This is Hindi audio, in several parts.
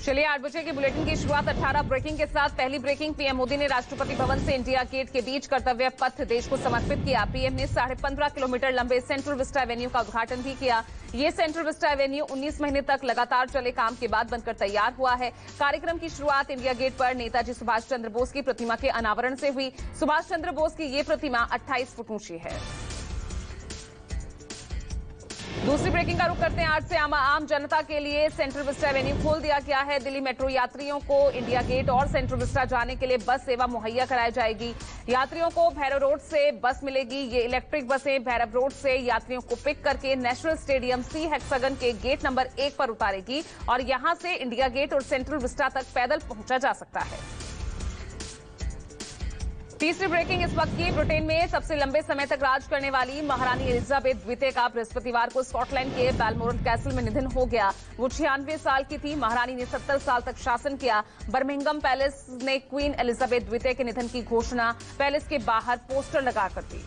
चलिए 8 बजे के बुलेटिन की शुरुआत 18 ब्रेकिंग के साथ। पहली ब्रेकिंग, पीएम मोदी ने राष्ट्रपति भवन से इंडिया गेट के बीच कर्तव्य पथ देश को समर्पित किया। पीएम ने 15.5 किलोमीटर लंबे सेंट्रल विस्टा एवेन्यू का उद्घाटन भी किया। ये सेंट्रल विस्टा एवेन्यू 19 महीने तक लगातार चले काम के बाद बनकर तैयार हुआ है। कार्यक्रम की शुरुआत इंडिया गेट पर नेताजी सुभाष चंद्र बोस की प्रतिमा के अनावरण से हुई। सुभाष चंद्र बोस की ये प्रतिमा 28 फुट ऊंची है। दूसरी ब्रेकिंग का रुख करते हैं। आज से आम जनता के लिए सेंट्रल विस्टा एवेन्यू खोल दिया गया है। दिल्ली मेट्रो यात्रियों को इंडिया गेट और सेंट्रल विस्टा जाने के लिए बस सेवा मुहैया कराई जाएगी। यात्रियों को भैरव रोड से बस मिलेगी। ये इलेक्ट्रिक बसें भैरव रोड से यात्रियों को पिक करके नेशनल स्टेडियम सी हेक्सागन के गेट नंबर 1 पर उतारेगी और यहां से इंडिया गेट और सेंट्रल विस्टा तक पैदल पहुंचा जा सकता है। तीसरी ब्रेकिंग इस वक्त की, ब्रिटेन में सबसे लंबे समय तक राज करने वाली महारानी एलिजाबेथ द्वितीय का बृहस्पतिवार को स्कॉटलैंड के बैलमोरल कैसल में निधन हो गया। वो 96 साल की थी। महारानी ने 70 साल तक शासन किया। बर्मिंघम पैलेस ने क्वीन एलिजाबेथ द्वितीय के निधन की घोषणा पैलेस के बाहर पोस्टर लगाकर दी।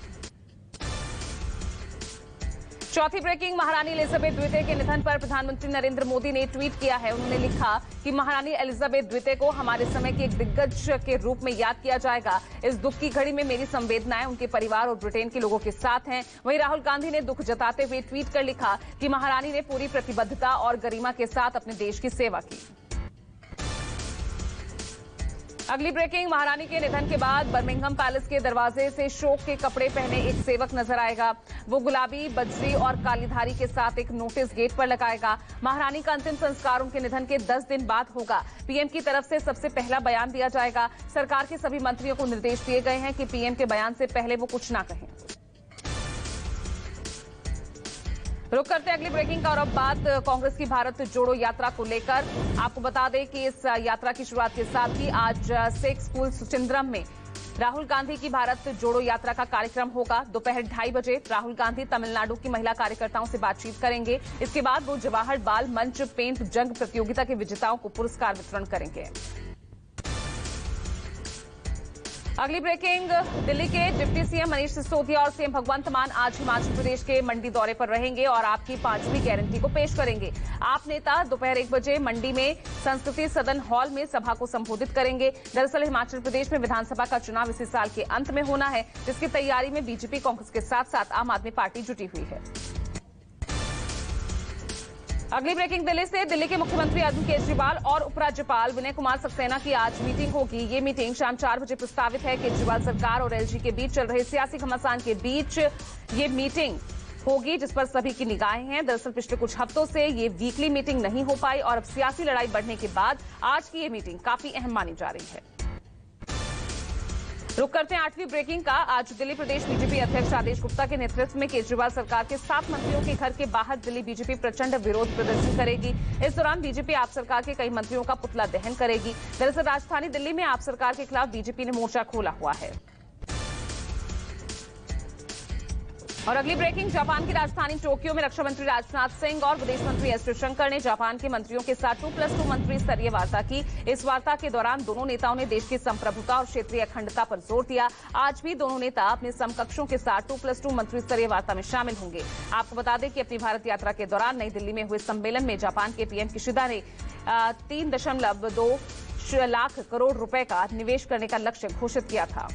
चौथी ब्रेकिंग, महारानी एलिजाबेथ द्वितीय के निधन पर प्रधानमंत्री नरेंद्र मोदी ने ट्वीट किया है। उन्होंने लिखा कि महारानी एलिजाबेथ द्वितीय को हमारे समय के एक दिग्गज के रूप में याद किया जाएगा। इस दुख की घड़ी में मेरी संवेदनाएं उनके परिवार और ब्रिटेन के लोगों के साथ हैं। वहीं राहुल गांधी ने दुख जताते हुए ट्वीट कर लिखा कि महारानी ने पूरी प्रतिबद्धता और गरिमा के साथ अपने देश की सेवा की। अगली ब्रेकिंग, महारानी के निधन के बाद बर्मिंघम पैलेस के दरवाजे से शोक के कपड़े पहने एक सेवक नजर आएगा। वो गुलाबी, बजरी और काली धारी के साथ एक नोटिस गेट पर लगाएगा। महारानी का अंतिम संस्कार उनके निधन के 10 दिन बाद होगा। पीएम की तरफ से सबसे पहला बयान दिया जाएगा। सरकार के सभी मंत्रियों को निर्देश दिए गए हैं कि पीएम के बयान से पहले वो कुछ ना कहें। रुक करते हैं अगली ब्रेकिंग का और अब बात कांग्रेस की भारत जोड़ो यात्रा को लेकर। आपको बता दें कि इस यात्रा की शुरुआत के साथ ही आज सिख स्कूल सुचिंद्रम में राहुल गांधी की भारत जोड़ो यात्रा का कार्यक्रम होगा। दोपहर 2:30 बजे राहुल गांधी तमिलनाडु की महिला कार्यकर्ताओं से बातचीत करेंगे। इसके बाद वो जवाहर बाल मंच पेंट जंग प्रतियोगिता के विजेताओं को पुरस्कार वितरण करेंगे। अगली ब्रेकिंग, दिल्ली के डिप्टी सीएम मनीष सिसोदिया और सीएम भगवंत मान आज हिमाचल प्रदेश के मंडी दौरे पर रहेंगे और आपकी 5वीं गारंटी को पेश करेंगे। आप नेता दोपहर 1 बजे मंडी में संस्कृति सदन हॉल में सभा को संबोधित करेंगे। दरअसल हिमाचल प्रदेश में विधानसभा का चुनाव इसी साल के अंत में होना है, जिसकी तैयारी में बीजेपी, कांग्रेस के साथ साथ आम आदमी पार्टी जुटी हुई है। अगली ब्रेकिंग दिल्ली से, दिल्ली के मुख्यमंत्री अरविंद केजरीवाल और उपराज्यपाल विनय कुमार सक्सेना की आज मीटिंग होगी। ये मीटिंग शाम 4 बजे प्रस्तावित है। केजरीवाल सरकार और एलजी के बीच चल रहे सियासी घमासान के बीच ये मीटिंग होगी, जिस पर सभी की निगाहें हैं। दरअसल पिछले कुछ हफ्तों से ये वीकली मीटिंग नहीं हो पाई और अब सियासी लड़ाई बढ़ने के बाद आज की ये मीटिंग काफी अहम मानी जा रही है। रुक करते हैं 8वीं ब्रेकिंग का। आज दिल्ली प्रदेश बीजेपी अध्यक्ष आदेश गुप्ता के नेतृत्व में केजरीवाल सरकार के 7 मंत्रियों के घर के बाहर दिल्ली बीजेपी प्रचंड विरोध प्रदर्शन करेगी। इस दौरान बीजेपी आप सरकार के कई मंत्रियों का पुतला दहन करेगी। दरअसल राजधानी दिल्ली में आप सरकार के खिलाफ बीजेपी ने मोर्चा खोला हुआ है। और अगली ब्रेकिंग, जापान की राजधानी टोक्यो में रक्षा मंत्री राजनाथ सिंह और विदेश मंत्री एस जयशंकर ने जापान के मंत्रियों के साथ 2+2 मंत्री स्तरीय वार्ता की। इस वार्ता के दौरान दोनों नेताओं ने देश की संप्रभुता और क्षेत्रीय अखंडता पर जोर दिया। आज भी दोनों नेता अपने समकक्षों के साथ 2+2 मंत्री स्तरीय वार्ता में शामिल होंगे। आपको बता दें कि अपनी भारत यात्रा के दौरान नई दिल्ली में हुए सम्मेलन में जापान के पीएम किशिदा ने 3.2 लाख करोड़ रुपए का निवेश करने का लक्ष्य घोषित किया था।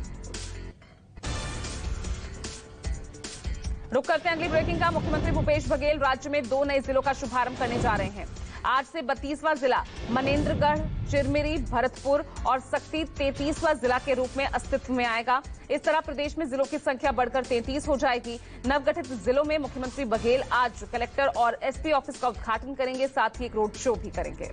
रुक करते हैं अगली ब्रेकिंग का। मुख्यमंत्री भूपेश बघेल राज्य में 2 नए जिलों का शुभारंभ करने जा रहे हैं। आज से 32वां जिला मनेन्द्रगढ़, चिरमिरी, भरतपुर और सक्ती 33वां जिला के रूप में अस्तित्व में आएगा। इस तरह प्रदेश में जिलों की संख्या बढ़कर 33 हो जाएगी। नवगठित जिलों में मुख्यमंत्री बघेल आज कलेक्टर और एसपी ऑफिस का उद्घाटन करेंगे, साथ ही एक रोड शो भी करेंगे।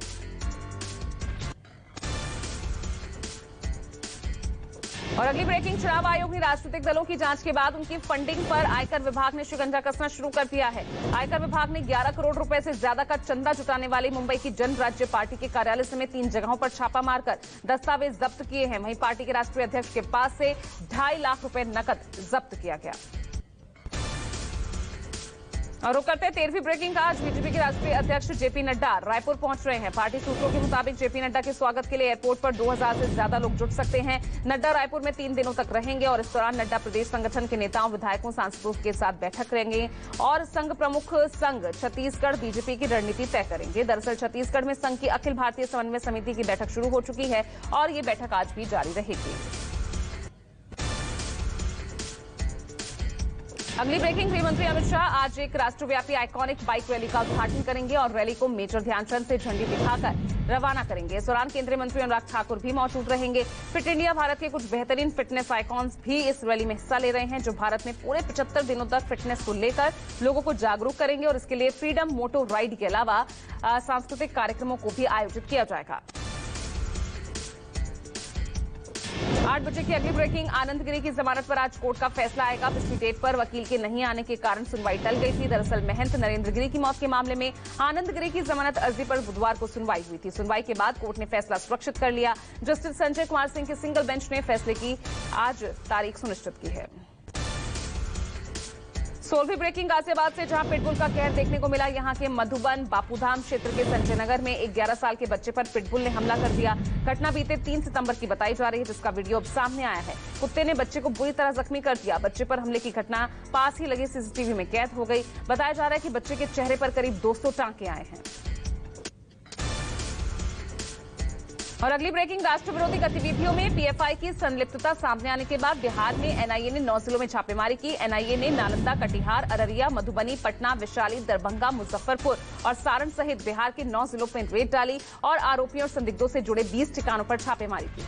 और अगली ब्रेकिंग, चुनाव आयोग ने राजनीतिक दलों की जांच के बाद उनकी फंडिंग पर आयकर विभाग ने शिकंजा कसना शुरू कर दिया है। आयकर विभाग ने 11 करोड़ रुपए से ज्यादा का चंदा जुटाने वाली मुंबई की जन राज्य पार्टी के कार्यालय समेत 3 जगहों पर छापा मारकर दस्तावेज जब्त किए हैं। वहीं पार्टी के राष्ट्रीय अध्यक्ष के पास से 2.5 लाख रुपए नकद जब्त किया गया। और रुक करते हैं 13वीं ब्रेकिंग का। आज बीजेपी के राष्ट्रीय अध्यक्ष जेपी नड्डा रायपुर पहुंच रहे हैं। पार्टी सूत्रों के मुताबिक जेपी नड्डा के स्वागत के लिए एयरपोर्ट पर 2000 से ज्यादा लोग जुट सकते हैं। नड्डा रायपुर में 3 दिनों तक रहेंगे और इस दौरान नड्डा प्रदेश संगठन के नेताओं, विधायकों, सांसदों के साथ बैठक करेंगे और संघ प्रमुख संघ छत्तीसगढ़ बीजेपी की रणनीति तय करेंगे। दरअसल छत्तीसगढ़ में संघ की अखिल भारतीय समन्वय समिति की बैठक शुरू हो चुकी है और ये बैठक आज भी जारी रहेगी। अगली ब्रेकिंग, गृहमंत्री अमित शाह आज एक राष्ट्रव्यापी आइकॉनिक बाइक रैली का उद्घाटन करेंगे और रैली को मेजर ध्यानचंद से झंडी दिखाकर रवाना करेंगे। इस दौरान केंद्रीय मंत्री अनुराग ठाकुर भी मौजूद रहेंगे। फिट इंडिया भारत के कुछ बेहतरीन फिटनेस आइकॉन्स भी इस रैली में हिस्सा ले रहे हैं, जो भारत में पूरे 75 दिनों तक फिटनेस को लेकर लोगों को जागरूक करेंगे और इसके लिए फ्रीडम मोटो राइड के अलावा सांस्कृतिक कार्यक्रमों को भी आयोजित किया जाएगा। 8 बजे की अगली ब्रेकिंग, आनंद गिरी की जमानत पर आज कोर्ट का फैसला आएगा। पिछली डेट पर वकील के नहीं आने के कारण सुनवाई टल गई थी। दरअसल महंत नरेंद्र गिरी की मौत के मामले में आनंद गिरी की जमानत अर्जी पर बुधवार को सुनवाई हुई थी। सुनवाई के बाद कोर्ट ने फैसला सुरक्षित कर लिया। जस्टिस संजय कुमार सिंह की सिंगल बेंच ने फैसले की आज तारीख सुनिश्चित की है। 16वीं ब्रेकिंग, गाजियाबाद से जहां पिटबुल का कहर देखने को मिला। यहां के मधुबन बापूधाम क्षेत्र के संजय नगर में एक 11 साल के बच्चे पर पिटबुल ने हमला कर दिया। घटना बीते 3 सितंबर की बताई जा रही है, जिसका वीडियो अब सामने आया है। कुत्ते ने बच्चे को बुरी तरह जख्मी कर दिया। बच्चे पर हमले की घटना पास ही लगे सीसीटीवी में कैद हो गई। बताया जा रहा है कि बच्चे के चेहरे पर करीब 200 टांके आए हैं। और अगली ब्रेकिंग, राष्ट्र विरोधी गतिविधियों में पीएफआई की संलिप्तता सामने आने के बाद बिहार में एनआईए ने 9 जिलों में छापेमारी की। एनआईए ने नालंदा, कटिहार, अररिया, मधुबनी, पटना, वैशाली, दरभंगा, मुजफ्फरपुर और सारण सहित बिहार के 9 जिलों में रेड डाली और आरोपियों और संदिग्धों से जुड़े 20 ठिकानों पर छापेमारी की।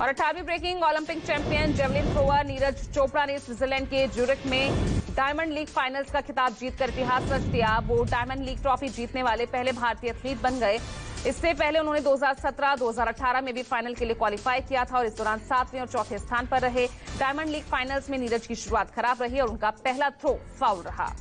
और 18वीं breaking, Olympic champion javelin thrower Neeraj Chopra ने स्विट्जरलैंड के ज्यूरिख में डायमंड लीग फाइनल्स का खिताब जीतकर इतिहास रच दिया। वो डायमंड लीग ट्रॉफी जीतने वाले पहले भारतीय एथलीट बन गए। इससे पहले उन्होंने 2017, 2018 में भी फाइनल के लिए क्वालिफाई किया था और इस दौरान 7वें और चौथे स्थान पर रहे। डायमंड लीग फाइनल्स में नीरज की शुरुआत खराब रही और उनका पहला थ्रो फाउल रहा।